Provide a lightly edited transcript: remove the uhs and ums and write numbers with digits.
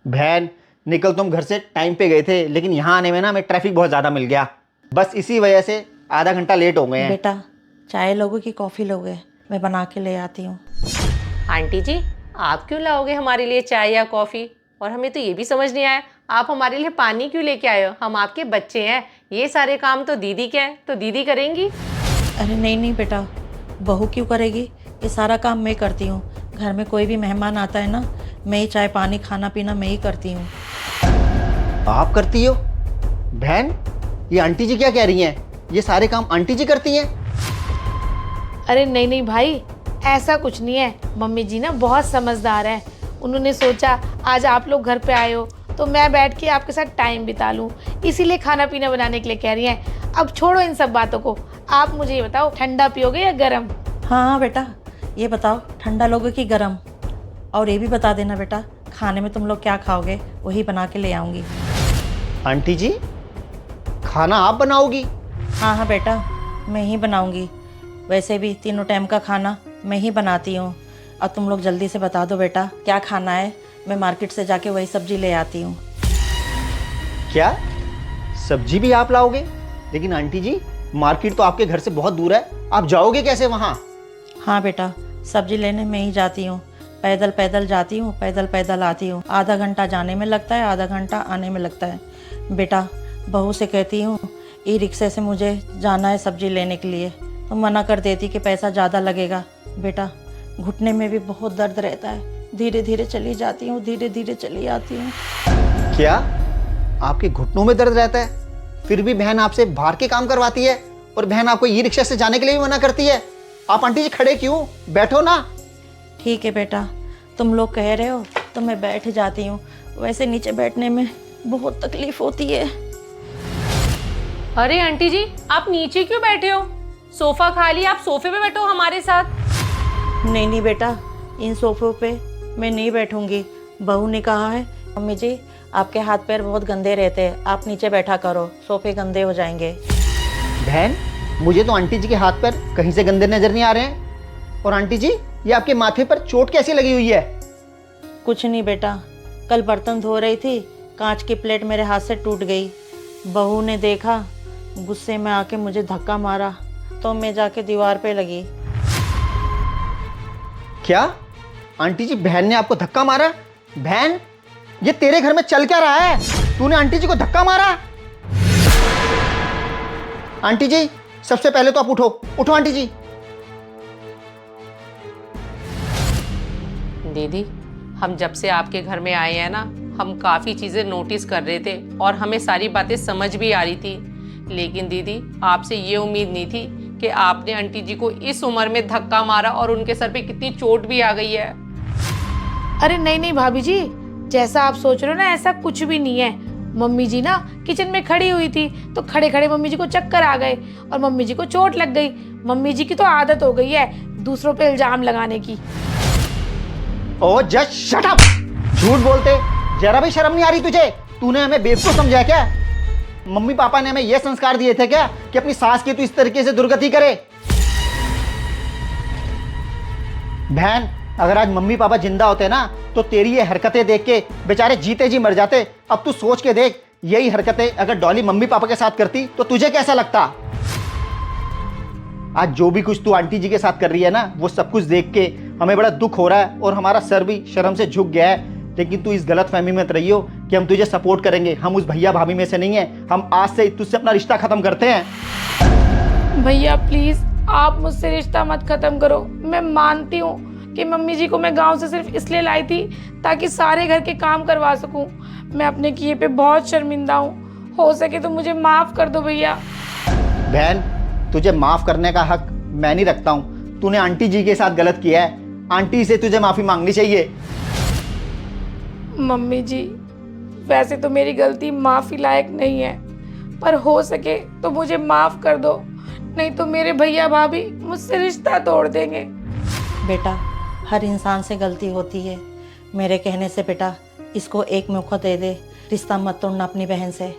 बहन, निकल तुम घर से टाइम पे गए थे, लेकिन यहाँ आने में ना हमें ट्रैफिक बहुत ज़्यादा मिल गया। बस इसी वजह से आधा घंटा लेट हो गए हैं। बेटा, चाय लोगे कि कॉफ़ी लोगे? मैं बना के ले आती हूँ। आंटी जी, आप क्यों लाओगे हमारे लिए चाय या कॉफ़ी? और हमें तो ये भी समझ नहीं आया, आप हमारे लिए पानी क्यों लेके आए हो? हम आपके बच्चे हैं, ये सारे काम तो दीदी के हैं, तो दीदी करेंगी। अरे नहीं नहीं बेटा, बहू क्यों करेगी? ये सारा काम मैं करती हूँ। घर में कोई भी मेहमान आता है ना, मैं ही चाय पानी खाना पीना मैं ही करती हूँ। आप करती हो? बहन, ये आंटी जी क्या कह रही हैं? ये सारे काम आंटी जी करती हैं? अरे नहीं नहीं भाई, ऐसा कुछ नहीं है। मम्मी जी ना बहुत समझदार है। उन्होंने सोचा आज आप लोग घर पे आए हो तो मैं बैठ के आपके साथ टाइम बिता लूं, इसीलिए खाना पीना बनाने के लिए कह रही हैं। अब छोड़ो इन सब बातों को, आप मुझे ये बताओ, ठंडा पियोगे या गरम? हाँ बेटा, ये बताओ ठंडा लोगे कि गरम? और ये भी बता देना बेटा, खाने में तुम लोग क्या खाओगे, वही बना के ले आऊँगी। आंटी जी, खाना आप बनाओगी? हाँ हाँ बेटा, मैं ही बनाऊँगी। वैसे भी तीनों टाइम का खाना मैं ही बनाती हूँ। और तुम लोग जल्दी से बता दो बेटा क्या खाना है, मैं मार्केट से जाके वही सब्जी ले आती हूँ। क्या सब्जी भी आप लाओगे? लेकिन आंटी जी, मार्केट तो आपके घर से बहुत दूर है, आप जाओगे कैसे वहाँ? हाँ बेटा, सब्जी लेने में ही जाती हूँ। पैदल पैदल जाती हूँ, पैदल पैदल आती हूँ। आधा घंटा जाने में लगता है, आधा घंटा आने में लगता है। बेटा, बहू से कहती हूँ ई रिक्शे से मुझे जाना है सब्जी लेने के लिए, तो मना कर देती कि पैसा ज़्यादा लगेगा। बेटा, घुटने में भी बहुत दर्द रहता है, धीरे धीरे चली जाती हूँ, धीरे धीरे चली आती हूँ। क्या आपके घुटनों में दर्द रहता है? फिर भी बहन आपसे बाहर के काम करवाती है और बहन आपको ई रिक्शा से जाने के लिए भी मना करती है। आप आंटी जी खड़े क्यों? बैठो ना। ठीक है बेटा, तुम लोग कह रहे हो तो मैं बैठ जाती हूँ। वैसे नीचे बैठने में बहुत तकलीफ होती है। अरे आंटी जी, आप नीचे क्यों बैठे हो? सोफा खाली, आप सोफे पे बैठो हमारे साथ। नहीं नहीं बेटा, इन सोफों पे मैं नहीं बैठूंगी। बहू ने कहा है मम्मी जी आपके हाथ पैर बहुत गंदे रहते हैं, आप नीचे बैठा करो, सोफे गंदे हो जाएंगे। बहन, मुझे तो आंटी जी के हाथ पैर कहीं से गंदे नजर नहीं आ रहे हैं। और आंटी जी, ये आपके माथे पर चोट कैसी लगी हुई है? कुछ नहीं बेटा, कल बर्तन धो रही थी, कांच की प्लेट मेरे हाथ से टूट गई। बहू ने देखा, गुस्से में आके मुझे धक्का मारा, तो मैं जाके दीवार पे लगी। क्या आंटी जी, बहन ने आपको धक्का मारा? बहन, ये तेरे घर में चल क्या रहा है? तूने आंटी जी को धक्का मारा? आंटी जी, सबसे पहले तो आप उठो, उठो आंटी जी। दीदी, हम जब से आपके घर में आए हैं ना, हम काफ़ी चीज़ें नोटिस कर रहे थे और हमें सारी बातें समझ भी आ रही थी। लेकिन दीदी, आपसे ये उम्मीद नहीं थी कि आपने आंटी जी को इस उम्र में धक्का मारा और उनके सर पे कितनी चोट भी आ गई है। अरे नहीं नहीं भाभी जी, जैसा आप सोच रहे हो ना ऐसा कुछ भी नहीं है। मम्मी जी ना किचन में खड़ी हुई थी तो खड़े खड़े मम्मी जी को चक्कर आ गए और मम्मी जी को चोट लग गई। मम्मी जी की तो आदत हो गई है दूसरों पे इल्जाम लगाने की। ओ जस्ट शट अप! झूठ बोलते, जरा भी शर्म नहीं आ रही तुझे? तूने हमें बेवकूफ समझा क्या? मम्मी पापा ने हमें यह संस्कार दिए थे क्या कि अपनी सास की तू इस तरीके से दुर्गति करे? बहन, अगर आज मम्मी पापा जिंदा होते ना तो तेरी ये हरकतें देख के बेचारे जीते जी मर जाते। अब तू सोच के देख, यही हरकतें अगर डॉली मम्मी पापा के साथ करती तो तुझे कैसा लगता? आज जो भी कुछ तू आंटी जी के साथ कर रही है ना, वो सब कुछ देख के हमें बड़ा दुख हो रहा है और हमारा सर भी शर्म से झुक गया है। लेकिन तू इस गलत फहमी में मत रहियो कि हम तुझे सपोर्ट करेंगे। हम उस भैया भाभी में से नहीं है। हम आज से तुझसे अपना रिश्ता खत्म करते हैं। भैया प्लीज, आप मुझसे रिश्ता मत खत्म करो। मैं मानती हूँ कि मम्मी जी को मैं गांव से सिर्फ इसलिए लाई थी ताकि सारे घर के काम करवा सकूं। मैं अपने किए पे बहुत शर्मिंदा हूँ। हो सके तो मुझे माफ कर दो भैया। बहन, तुझे माफ करने का हक मैं नहीं रखता हूँ। तूने आंटी जी के साथ गलत किया है, आंटी से तुझे माफी मांगनी चाहिए। मम्मी जी, वैसे तो मेरी गलती माफी लायक नहीं है, पर हो सके तो मुझे माफ कर दो, नहीं तो मेरे भैया भाभी मुझसे रिश्ता तोड़ देंगे। बेटा, हर इंसान से गलती होती है। मेरे कहने से बेटा इसको एक मौका दे दे, रिश्ता मत तोड़ना अपनी बहन से।